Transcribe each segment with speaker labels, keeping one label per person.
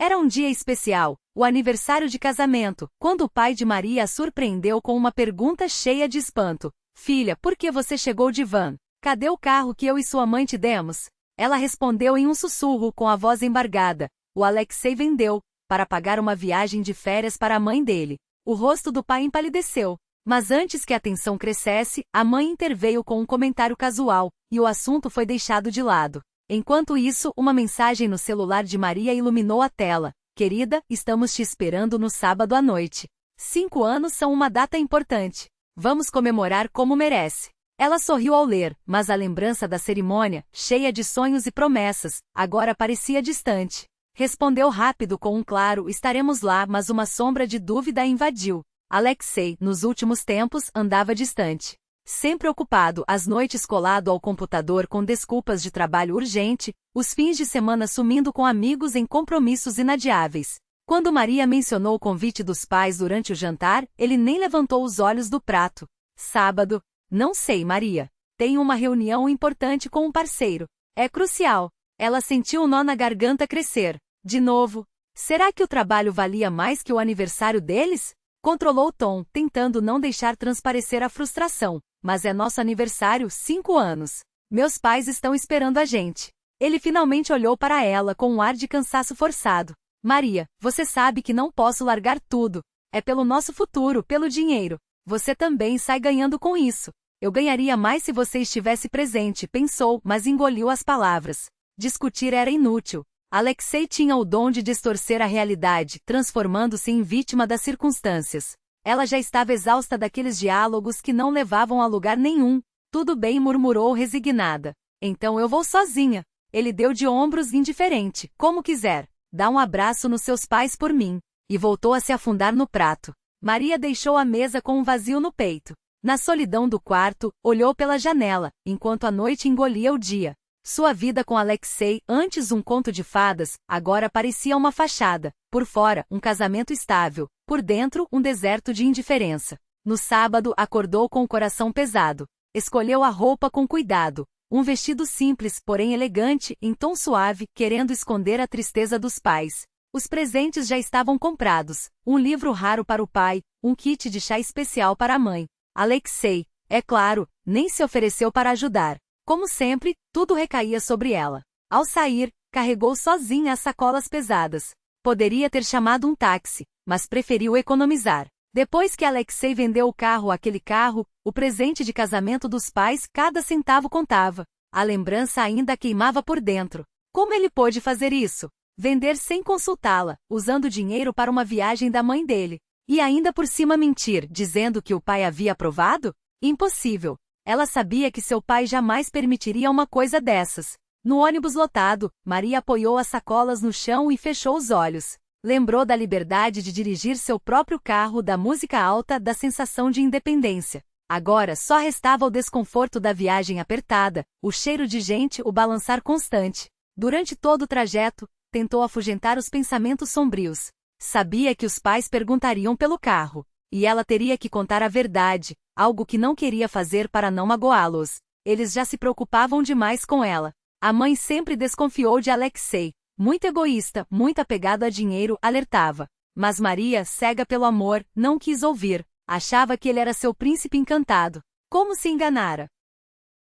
Speaker 1: Era um dia especial, o aniversário de casamento, quando o pai de Maria a surpreendeu com uma pergunta cheia de espanto. Filha, por que você chegou de van? Cadê o carro que eu e sua mãe te demos? Ela respondeu em um sussurro com a voz embargada. O Alexei vendeu, para pagar uma viagem de férias para a mãe dele. O rosto do pai empalideceu. Mas antes que a tensão crescesse, a mãe interveio com um comentário casual, e o assunto foi deixado de lado. Enquanto isso, uma mensagem no celular de Maria iluminou a tela. Querida, estamos te esperando no sábado à noite. 5 anos são uma data importante. Vamos comemorar como merece. Ela sorriu ao ler, mas a lembrança da cerimônia, cheia de sonhos e promessas, agora parecia distante. Respondeu rápido com um claro estaremos lá, mas uma sombra de dúvida a invadiu. Alexei, nos últimos tempos, andava distante. Sempre ocupado, as noites colado ao computador com desculpas de trabalho urgente, os fins de semana sumindo com amigos em compromissos inadiáveis. Quando Maria mencionou o convite dos pais durante o jantar, ele nem levantou os olhos do prato. Sábado. Não sei, Maria. Tenho uma reunião importante com um parceiro. É crucial. Ela sentiu o nó na garganta crescer. De novo. Será que o trabalho valia mais que o aniversário deles? Controlou o tom, tentando não deixar transparecer a frustração. Mas é nosso aniversário, 5 anos. Meus pais estão esperando a gente. Ele finalmente olhou para ela com um ar de cansaço forçado. Maria, você sabe que não posso largar tudo. É pelo nosso futuro, pelo dinheiro. Você também sai ganhando com isso. Eu ganharia mais se você estivesse presente, pensou, mas engoliu as palavras. Discutir era inútil. Alexei tinha o dom de distorcer a realidade, transformando-se em vítima das circunstâncias. Ela já estava exausta daqueles diálogos que não levavam a lugar nenhum. Tudo bem, murmurou resignada. Então eu vou sozinha. Ele deu de ombros indiferente, como quiser. Dá um abraço nos seus pais por mim. E voltou a se afundar no prato. Maria deixou a mesa com um vazio no peito. Na solidão do quarto, olhou pela janela, enquanto a noite engolia o dia. Sua vida com Alexei, antes um conto de fadas, agora parecia uma fachada. Por fora, um casamento estável. Por dentro, um deserto de indiferença. No sábado, acordou com o coração pesado. Escolheu a roupa com cuidado. Um vestido simples, porém elegante, em tom suave, querendo esconder a tristeza dos pais. Os presentes já estavam comprados. Um livro raro para o pai, um kit de chá especial para a mãe. Alexei, é claro, nem se ofereceu para ajudar. Como sempre, tudo recaía sobre ela. Ao sair, carregou sozinha as sacolas pesadas. Poderia ter chamado um táxi, mas preferiu economizar. Depois que Alexei vendeu o carro àquele carro, o presente de casamento dos pais, cada centavo contava. A lembrança ainda queimava por dentro. Como ele pôde fazer isso? Vender sem consultá-la, usando dinheiro para uma viagem da mãe dele. E ainda por cima mentir, dizendo que o pai havia aprovado? Impossível. Ela sabia que seu pai jamais permitiria uma coisa dessas. No ônibus lotado, Maria apoiou as sacolas no chão e fechou os olhos. Lembrou da liberdade de dirigir seu próprio carro, da música alta, da sensação de independência. Agora só restava o desconforto da viagem apertada, o cheiro de gente, o balançar constante. Durante todo o trajeto, tentou afugentar os pensamentos sombrios. Sabia que os pais perguntariam pelo carro. E ela teria que contar a verdade, algo que não queria fazer para não magoá-los. Eles já se preocupavam demais com ela. A mãe sempre desconfiou de Alexei. Muito egoísta, muito apegado a dinheiro, alertava. Mas Maria, cega pelo amor, não quis ouvir. Achava que ele era seu príncipe encantado. Como se enganara?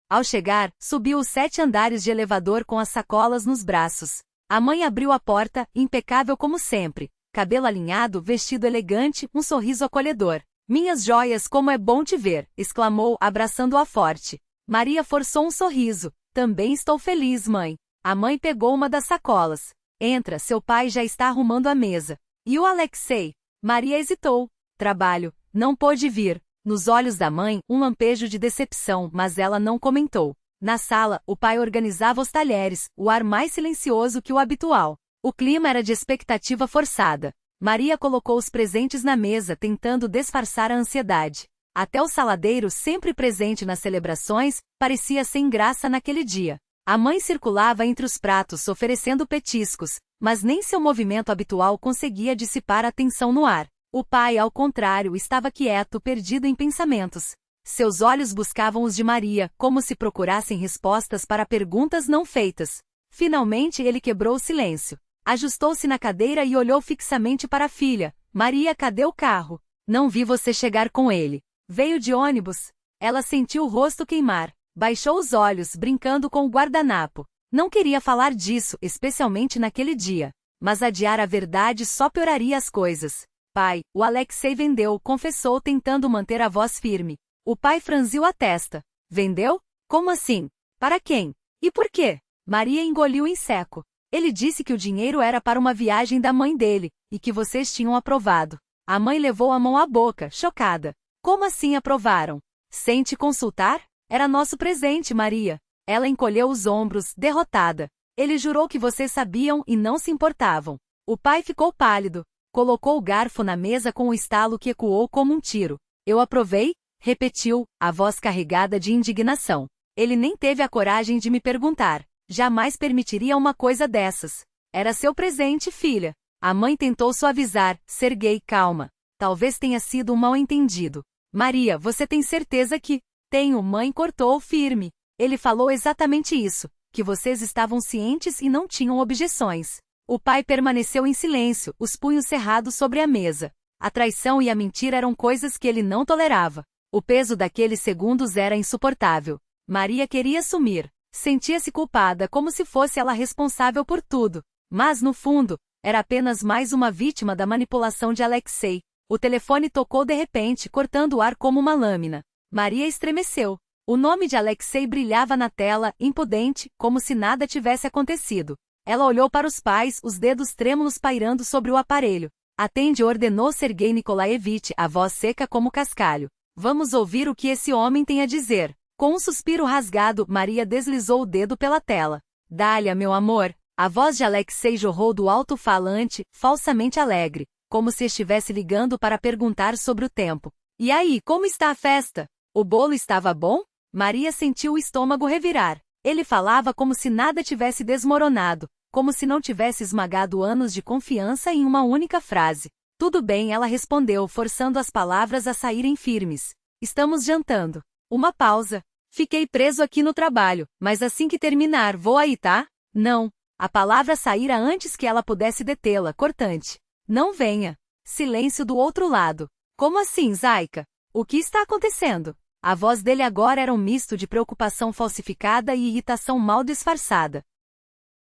Speaker 1: Ao chegar, subiu os 7 andares de elevador com as sacolas nos braços. A mãe abriu a porta, impecável como sempre. Cabelo alinhado, vestido elegante, um sorriso acolhedor. Minhas joias, como é bom te ver, exclamou, abraçando-a forte. Maria forçou um sorriso. Também estou feliz, mãe. A mãe pegou uma das sacolas. Entra, seu pai já está arrumando a mesa. E o Alexei? Maria hesitou. Trabalho. Não pôde vir. Nos olhos da mãe, um lampejo de decepção, mas ela não comentou. Na sala, o pai organizava os talheres, o ar mais silencioso que o habitual. O clima era de expectativa forçada. Maria colocou os presentes na mesa, tentando disfarçar a ansiedade. Até o saladeiro, sempre presente nas celebrações, parecia sem graça naquele dia. A mãe circulava entre os pratos oferecendo petiscos, mas nem seu movimento habitual conseguia dissipar a tensão no ar. O pai, ao contrário, estava quieto, perdido em pensamentos. Seus olhos buscavam os de Maria, como se procurassem respostas para perguntas não feitas. Finalmente ele quebrou o silêncio. Ajustou-se na cadeira e olhou fixamente para a filha. Maria, cadê o carro? Não vi você chegar com ele. Veio de ônibus? Ela sentiu o rosto queimar. Baixou os olhos, brincando com o guardanapo. Não queria falar disso, especialmente naquele dia. Mas adiar a verdade só pioraria as coisas. Pai, o Alexei vendeu, confessou tentando manter a voz firme. O pai franziu a testa. Vendeu? Como assim? Para quem? E por quê? Maria engoliu em seco. Ele disse que o dinheiro era para uma viagem da mãe dele, e que vocês tinham aprovado. A mãe levou a mão à boca, chocada. Como assim aprovaram? Sem te consultar? Era nosso presente, Maria. Ela encolheu os ombros, derrotada. Ele jurou que vocês sabiam e não se importavam. O pai ficou pálido. Colocou o garfo na mesa com um estalo que ecoou como um tiro. Eu aprovei? Repetiu, a voz carregada de indignação. Ele nem teve a coragem de me perguntar. Jamais permitiria uma coisa dessas. Era seu presente, filha. A mãe tentou suavizar. Serguei, calma. Talvez tenha sido um mal-entendido. Maria, você tem certeza que... Tenho, mãe cortou firme. Ele falou exatamente isso, que vocês estavam cientes e não tinham objeções. O pai permaneceu em silêncio, os punhos cerrados sobre a mesa. A traição e a mentira eram coisas que ele não tolerava. O peso daqueles segundos era insuportável. Maria queria sumir. Sentia-se culpada como se fosse ela responsável por tudo. Mas, no fundo, era apenas mais uma vítima da manipulação de Alexei. O telefone tocou de repente, cortando o ar como uma lâmina. Maria estremeceu. O nome de Alexei brilhava na tela, impudente, como se nada tivesse acontecido. Ela olhou para os pais, os dedos trêmulos pairando sobre o aparelho. Atende, ordenou Sergei Nikolaevich, a voz seca como cascalho. Vamos ouvir o que esse homem tem a dizer. Com um suspiro rasgado, Maria deslizou o dedo pela tela. Dália, meu amor. A voz de Alexei jorrou do alto-falante, falsamente alegre, como se estivesse ligando para perguntar sobre o tempo. E aí, como está a festa? O bolo estava bom? Maria sentiu o estômago revirar. Ele falava como se nada tivesse desmoronado, como se não tivesse esmagado anos de confiança em uma única frase. Tudo bem, ela respondeu, forçando as palavras a saírem firmes. Estamos jantando. Uma pausa. Fiquei preso aqui no trabalho, mas assim que terminar, vou aí, tá? Não. A palavra saíra antes que ela pudesse detê-la, cortante. Não venha. Silêncio do outro lado. Como assim, Zaika? O que está acontecendo? A voz dele agora era um misto de preocupação falsificada e irritação mal disfarçada.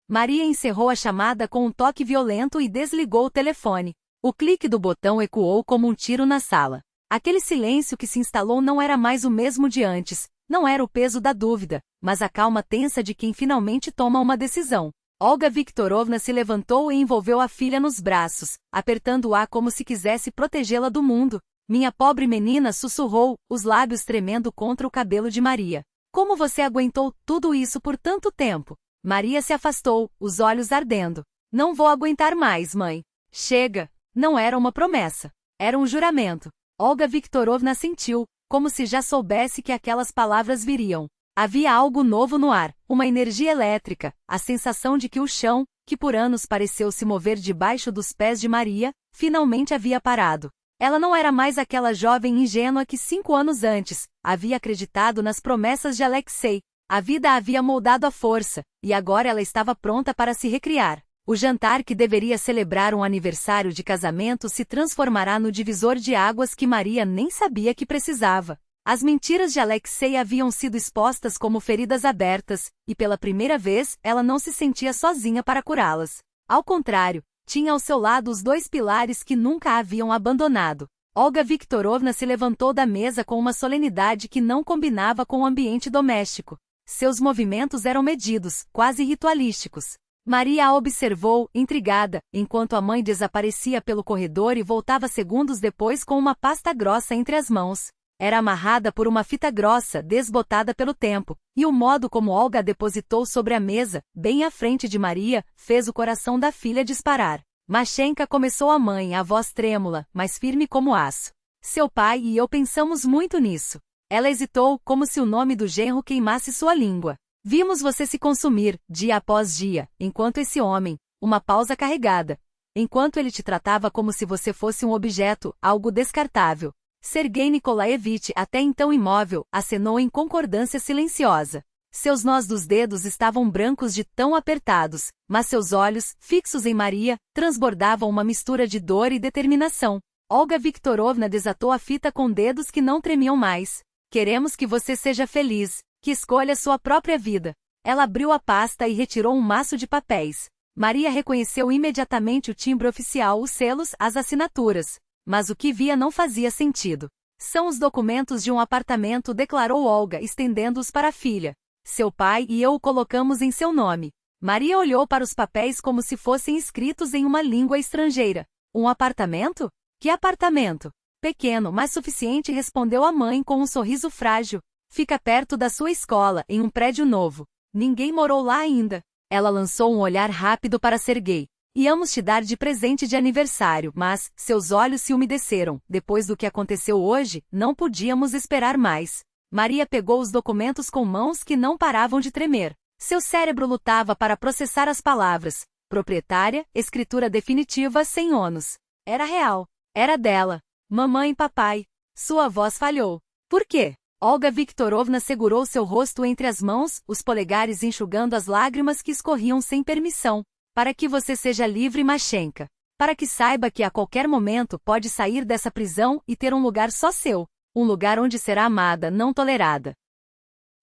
Speaker 1: Maria encerrou a chamada com um toque violento e desligou o telefone. O clique do botão ecoou como um tiro na sala. Aquele silêncio que se instalou não era mais o mesmo de antes, não era o peso da dúvida, mas a calma tensa de quem finalmente toma uma decisão. Olga Viktorovna se levantou e envolveu a filha nos braços, apertando-a como se quisesse protegê-la do mundo. Minha pobre menina, sussurrou, os lábios tremendo contra o cabelo de Maria. Como você aguentou tudo isso por tanto tempo? Maria se afastou, os olhos ardendo. Não vou aguentar mais, mãe. Chega. Não era uma promessa. Era um juramento. Olga Viktorovna sentiu, como se já soubesse que aquelas palavras viriam. Havia algo novo no ar, uma energia elétrica, a sensação de que o chão, que por anos pareceu se mover debaixo dos pés de Maria, finalmente havia parado. Ela não era mais aquela jovem ingênua que 5 anos antes havia acreditado nas promessas de Alexei. A vida a havia moldado à força, e agora ela estava pronta para se recriar. O jantar que deveria celebrar um aniversário de casamento se transformará no divisor de águas que Maria nem sabia que precisava. As mentiras de Alexei haviam sido expostas como feridas abertas, e pela primeira vez ela não se sentia sozinha para curá-las. Ao contrário, tinha ao seu lado os 2 pilares que nunca a haviam abandonado. Olga Viktorovna se levantou da mesa com uma solenidade que não combinava com o ambiente doméstico. Seus movimentos eram medidos, quase ritualísticos. Maria a observou, intrigada, enquanto a mãe desaparecia pelo corredor e voltava segundos depois com uma pasta grossa entre as mãos. Era amarrada por uma fita grossa, desbotada pelo tempo, e o modo como Olga a depositou sobre a mesa, bem à frente de Maria, fez o coração da filha disparar. Mashenka, começou a mãe, a voz trêmula, mas firme como aço. Seu pai e eu pensamos muito nisso. Ela hesitou, como se o nome do genro queimasse sua língua. Vimos você se consumir, dia após dia, enquanto esse homem, uma pausa carregada, enquanto ele te tratava como se você fosse um objeto, algo descartável. Sergei Nikolaevich, até então imóvel, acenou em concordância silenciosa. Seus nós dos dedos estavam brancos de tão apertados, mas seus olhos, fixos em Maria, transbordavam uma mistura de dor e determinação. Olga Viktorovna desatou a fita com dedos que não tremiam mais. Queremos que você seja feliz, que escolha sua própria vida. Ela abriu a pasta e retirou um maço de papéis. Maria reconheceu imediatamente o timbre oficial, os selos, as assinaturas. Mas o que via não fazia sentido. São os documentos de um apartamento, declarou Olga, estendendo-os para a filha. Seu pai e eu o colocamos em seu nome. Maria olhou para os papéis como se fossem escritos em uma língua estrangeira. Um apartamento? Que apartamento? Pequeno, mas suficiente, respondeu a mãe com um sorriso frágil. Fica perto da sua escola, em um prédio novo. Ninguém morou lá ainda. Ela lançou um olhar rápido para Serguei. Íamos te dar de presente de aniversário, mas seus olhos se umedeceram. Depois do que aconteceu hoje, não podíamos esperar mais. Maria pegou os documentos com mãos que não paravam de tremer. Seu cérebro lutava para processar as palavras. Proprietária, escritura definitiva sem ônus. Era real. Era dela. Mamãe e papai. Sua voz falhou. Por quê? Olga Viktorovna segurou seu rosto entre as mãos, os polegares enxugando as lágrimas que escorriam sem permissão. Para que você seja livre, Mashenka. Para que saiba que a qualquer momento pode sair dessa prisão e ter um lugar só seu. Um lugar onde será amada, não tolerada.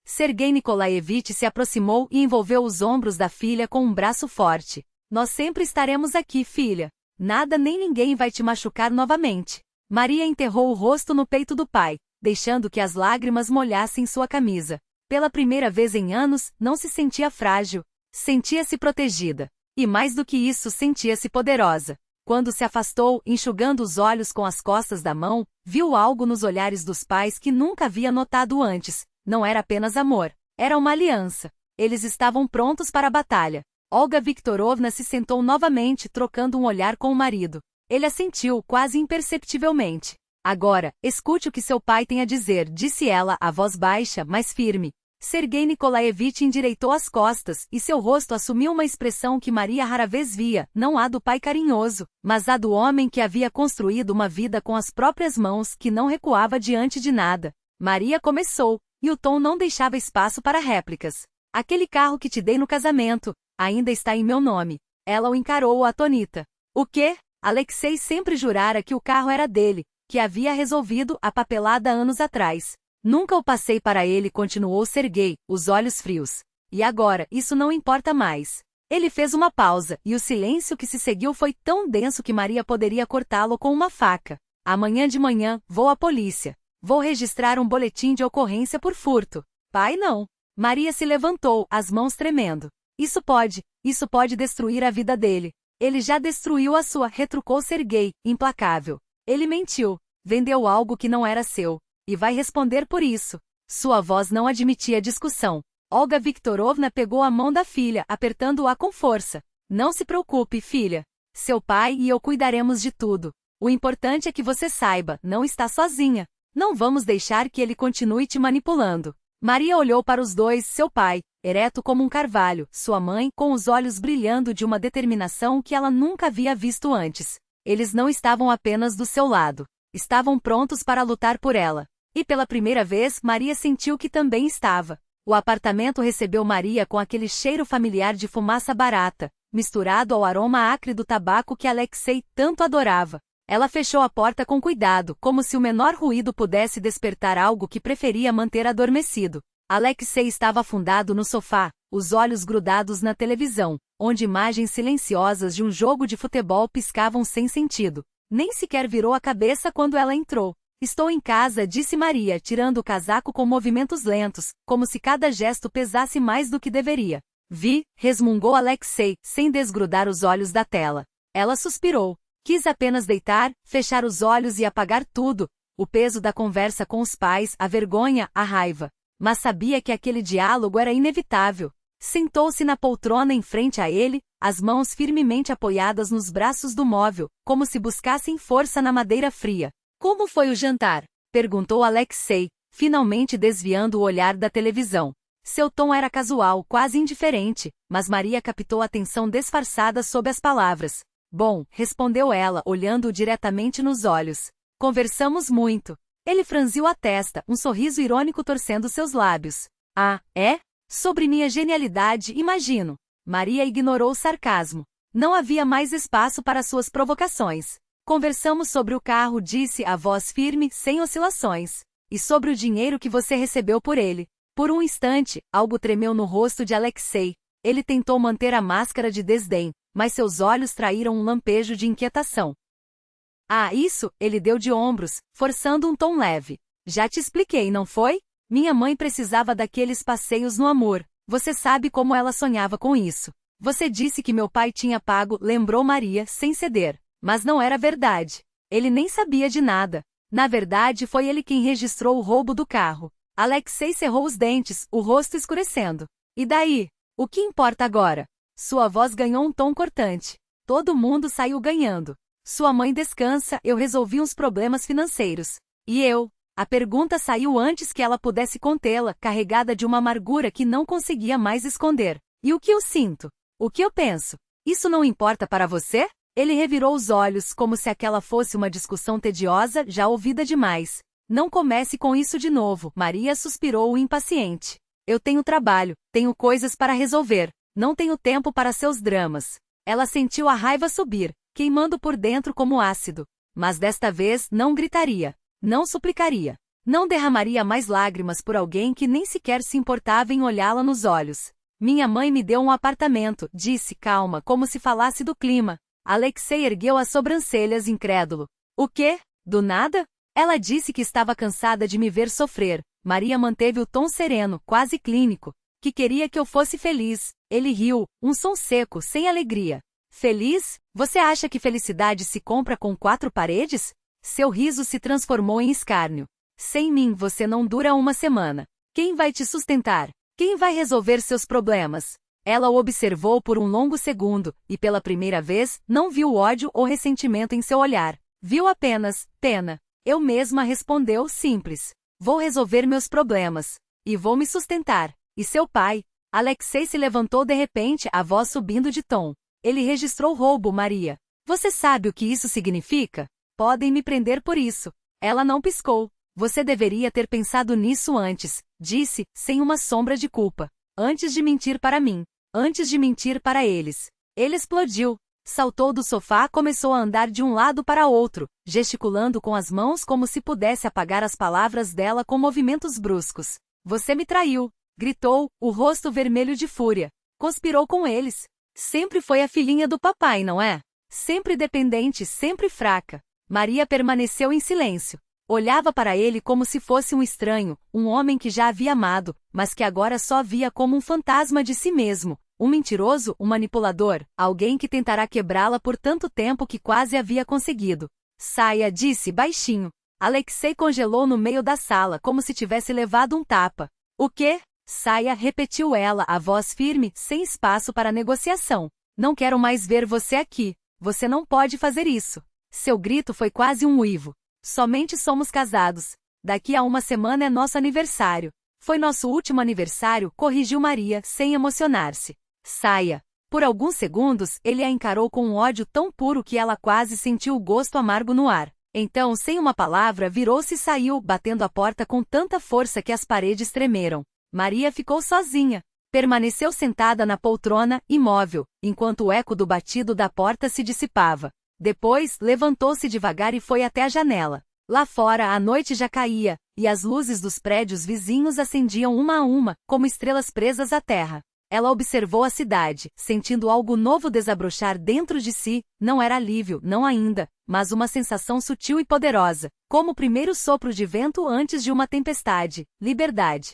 Speaker 1: Sergei Nikolaevich se aproximou e envolveu os ombros da filha com um braço forte. Nós sempre estaremos aqui, filha. Nada nem ninguém vai te machucar novamente. Maria enterrou o rosto no peito do pai, deixando que as lágrimas molhassem sua camisa. Pela primeira vez em anos, não se sentia frágil. Sentia-se protegida. E mais do que isso, sentia-se poderosa. Quando se afastou, enxugando os olhos com as costas da mão, viu algo nos olhares dos pais que nunca havia notado antes. Não era apenas amor. Era uma aliança. Eles estavam prontos para a batalha. Olga Viktorovna se sentou novamente, trocando um olhar com o marido. Ele assentiu, quase imperceptivelmente. Agora, escute o que seu pai tem a dizer, disse ela, a voz baixa, mas firme. Sergei Nikolaevich endireitou as costas, e seu rosto assumiu uma expressão que Maria rara vez via, não a do pai carinhoso, mas a do homem que havia construído uma vida com as próprias mãos, que não recuava diante de nada. Maria começou, e o tom não deixava espaço para réplicas. Aquele carro que te dei no casamento, ainda está em meu nome. Ela o encarou atônita. O quê? Alexei sempre jurara que o carro era dele, que havia resolvido a papelada anos atrás. Nunca o passei para ele, continuou Sergei, os olhos frios. E agora, isso não importa mais. Ele fez uma pausa, e o silêncio que se seguiu foi tão denso que Maria poderia cortá-lo com uma faca. Amanhã de manhã, vou à polícia. Vou registrar um boletim de ocorrência por furto. Pai, não. Maria se levantou, as mãos tremendo. Isso pode destruir a vida dele. Ele já destruiu a sua, retrucou Sergei, implacável. Ele mentiu. Vendeu algo que não era seu. E vai responder por isso. Sua voz não admitia discussão. Olga Viktorovna pegou a mão da filha, apertando-a com força. Não se preocupe, filha. Seu pai e eu cuidaremos de tudo. O importante é que você saiba, não está sozinha. Não vamos deixar que ele continue te manipulando. Maria olhou para os dois, seu pai, ereto como um carvalho, sua mãe, com os olhos brilhando de uma determinação que ela nunca havia visto antes. Eles não estavam apenas do seu lado. Estavam prontos para lutar por ela. E pela primeira vez, Maria sentiu que também estava. O apartamento recebeu Maria com aquele cheiro familiar de fumaça barata, misturado ao aroma acre do tabaco que Alexei tanto adorava. Ela fechou a porta com cuidado, como se o menor ruído pudesse despertar algo que preferia manter adormecido. Alexei estava afundado no sofá, os olhos grudados na televisão, onde imagens silenciosas de um jogo de futebol piscavam sem sentido. Nem sequer virou a cabeça quando ela entrou. Estou em casa, disse Maria, tirando o casaco com movimentos lentos, como se cada gesto pesasse mais do que deveria. Vi, resmungou Alexei, sem desgrudar os olhos da tela. Ela suspirou. Quis apenas deitar, fechar os olhos e apagar tudo. O peso da conversa com os pais, a vergonha, a raiva. Mas sabia que aquele diálogo era inevitável. Sentou-se na poltrona em frente a ele, as mãos firmemente apoiadas nos braços do móvel, como se buscassem força na madeira fria. Como foi o jantar? Perguntou Alexei, finalmente desviando o olhar da televisão. Seu tom era casual, quase indiferente, mas Maria captou a tensão disfarçada sob as palavras. Bom, respondeu ela, olhando-o diretamente nos olhos. Conversamos muito. Ele franziu a testa, um sorriso irônico torcendo seus lábios. Ah, é? Sobre minha genialidade, imagino. Maria ignorou o sarcasmo. Não havia mais espaço para suas provocações. Conversamos sobre o carro, disse a voz firme, sem oscilações. E sobre o dinheiro que você recebeu por ele. Por um instante, algo tremeu no rosto de Alexei. Ele tentou manter a máscara de desdém, mas seus olhos traíram um lampejo de inquietação. Ah, isso, ele deu de ombros, forçando um tom leve. Já te expliquei, não foi? Minha mãe precisava daqueles passeios no amor. Você sabe como ela sonhava com isso. Você disse que meu pai tinha pago, lembrou Maria, sem ceder. Mas não era verdade. Ele nem sabia de nada. Na verdade, foi ele quem registrou o roubo do carro. Alexei cerrou os dentes, o rosto escurecendo. E daí? O que importa agora? Sua voz ganhou um tom cortante. Todo mundo saiu ganhando. Sua mãe descansa, eu resolvi uns problemas financeiros. E eu? A pergunta saiu antes que ela pudesse contê-la, carregada de uma amargura que não conseguia mais esconder. E o que eu sinto? O que eu penso? Isso não importa para você? Ele revirou os olhos como se aquela fosse uma discussão tediosa, já ouvida demais. Não comece com isso de novo, Maria suspirou impaciente. Eu tenho trabalho, tenho coisas para resolver. Não tenho tempo para seus dramas. Ela sentiu a raiva subir, queimando por dentro como ácido. Mas desta vez não gritaria. Não suplicaria. Não derramaria mais lágrimas por alguém que nem sequer se importava em olhá-la nos olhos. Minha mãe me deu um apartamento, disse calma, como se falasse do clima. Alexei ergueu as sobrancelhas incrédulo. O quê? Do nada? Ela disse que estava cansada de me ver sofrer. Maria manteve o tom sereno, quase clínico. Que queria que eu fosse feliz. Ele riu, um som seco, sem alegria. Feliz? Você acha que felicidade se compra com 4 paredes? Seu riso se transformou em escárnio. Sem mim você não dura uma semana. Quem vai te sustentar? Quem vai resolver seus problemas? Ela o observou por um longo segundo, e pela primeira vez, não viu ódio ou ressentimento em seu olhar. Viu apenas, pena. Eu mesma, respondeu, simples. Vou resolver meus problemas. E vou me sustentar. E seu pai? Alexei se levantou de repente, a voz subindo de tom. Ele registrou roubo, Maria. Você sabe o que isso significa? Podem me prender por isso. Ela não piscou. Você deveria ter pensado nisso antes, disse, sem uma sombra de culpa. Antes de mentir para mim. Antes de mentir para eles. Ele explodiu. Saltou do sofá, começou a andar de um lado para outro, gesticulando com as mãos como se pudesse apagar as palavras dela com movimentos bruscos. Você me traiu, gritou, o rosto vermelho de fúria. Conspirou com eles. Sempre foi a filhinha do papai, não é? Sempre dependente, sempre fraca. Maria permaneceu em silêncio. Olhava para ele como se fosse um estranho, um homem que já havia amado, mas que agora só via como um fantasma de si mesmo, um mentiroso, um manipulador, alguém que tentará quebrá-la por tanto tempo que quase havia conseguido. Saia, disse baixinho. Alexei congelou no meio da sala como se tivesse levado um tapa. O quê? Saia, repetiu ela, a voz firme, sem espaço para negociação. Não quero mais ver você aqui. Você não pode fazer isso. Seu grito foi quase um uivo. Somente somos casados. Daqui a uma semana é nosso aniversário. Foi nosso último aniversário, corrigiu Maria, sem emocionar-se. Saia. Por alguns segundos, ele a encarou com um ódio tão puro que ela quase sentiu o gosto amargo no ar. Então, sem uma palavra, virou-se e saiu, batendo a porta com tanta força que as paredes tremeram. Maria ficou sozinha. Permaneceu sentada na poltrona, imóvel, enquanto o eco do batido da porta se dissipava. Depois, levantou-se devagar e foi até a janela. Lá fora a noite já caía, e as luzes dos prédios vizinhos acendiam uma a uma, como estrelas presas à terra. Ela observou a cidade, sentindo algo novo desabrochar dentro de si, não era alívio, não ainda, mas uma sensação sutil e poderosa, como o primeiro sopro de vento antes de uma tempestade, liberdade.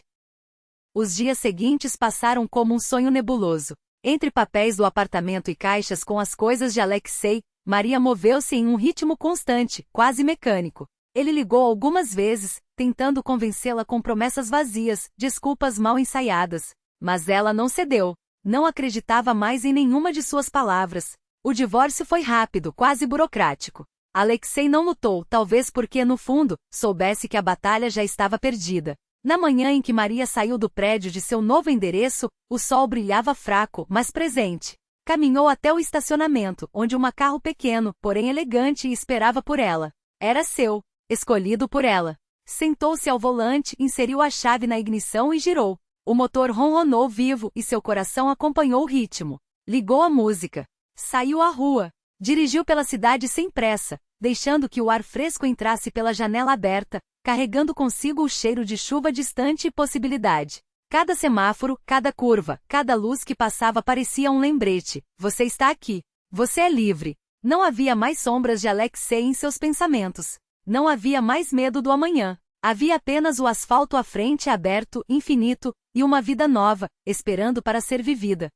Speaker 1: Os dias seguintes passaram como um sonho nebuloso. Entre papéis do apartamento e caixas com as coisas de Alexei, Maria moveu-se em um ritmo constante, quase mecânico. Ele ligou algumas vezes, tentando convencê-la com promessas vazias, desculpas mal ensaiadas. Mas ela não cedeu. Não acreditava mais em nenhuma de suas palavras. O divórcio foi rápido, quase burocrático. Alexei não lutou, talvez porque, no fundo, soubesse que a batalha já estava perdida. Na manhã em que Maria saiu do prédio de seu novo endereço, o sol brilhava fraco, mas presente. Caminhou até o estacionamento, onde um carro pequeno, porém elegante, esperava por ela. Era seu, escolhido por ela. Sentou-se ao volante, inseriu a chave na ignição e girou. O motor ronronou vivo e seu coração acompanhou o ritmo. Ligou a música. Saiu à rua. Dirigiu pela cidade sem pressa, deixando que o ar fresco entrasse pela janela aberta, carregando consigo o cheiro de chuva distante e possibilidade. Cada semáforo, cada curva, cada luz que passava parecia um lembrete. Você está aqui. Você é livre. Não havia mais sombras de Alexei em seus pensamentos. Não havia mais medo do amanhã. Havia apenas o asfalto à frente aberto, infinito, e uma vida nova, esperando para ser vivida.